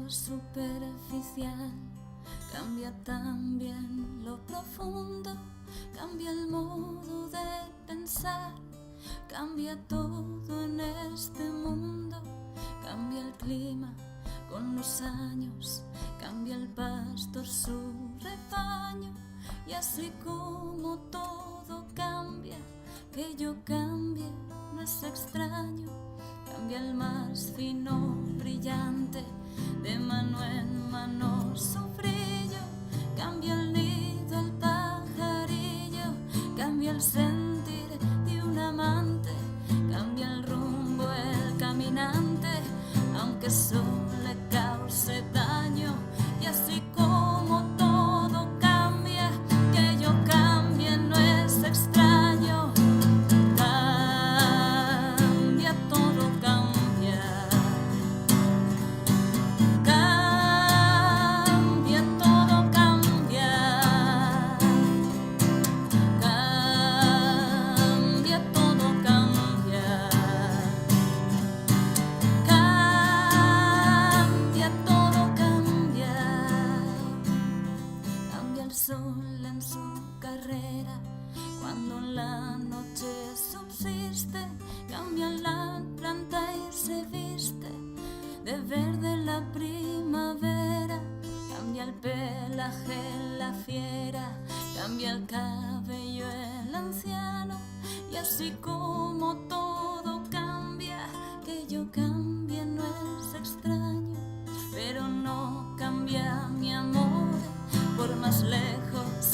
superficial, cambia también lo profundo, cambia el modo de pensar, cambia todo en este mundo, cambia el clima con los años, cambia el pastor su rebaño, y así como todo cambia, que yo cambie no es extraño, cambia el más fino brillante, de mano en mano su brillo, cambia el nido el pajarillo, cambia el sentir de un amante, cambia el rumbo el caminante, aunque solo le cause daño, y así como todo cambia, que yo cambie no es extraño, cambia, todo cambia, cambia, todo cambia, cambia, todo cambia, cambia, todo cambia, cambia el sol en su carrera, cuando la noche subsiste, cambia la planta y se viste de verde la primavera, cambia el pelaje la fiera, cambia el cabello el anciano, y así como todo cambia, que yo cambie no es extraño, pero no cambia mi amor, por más lejos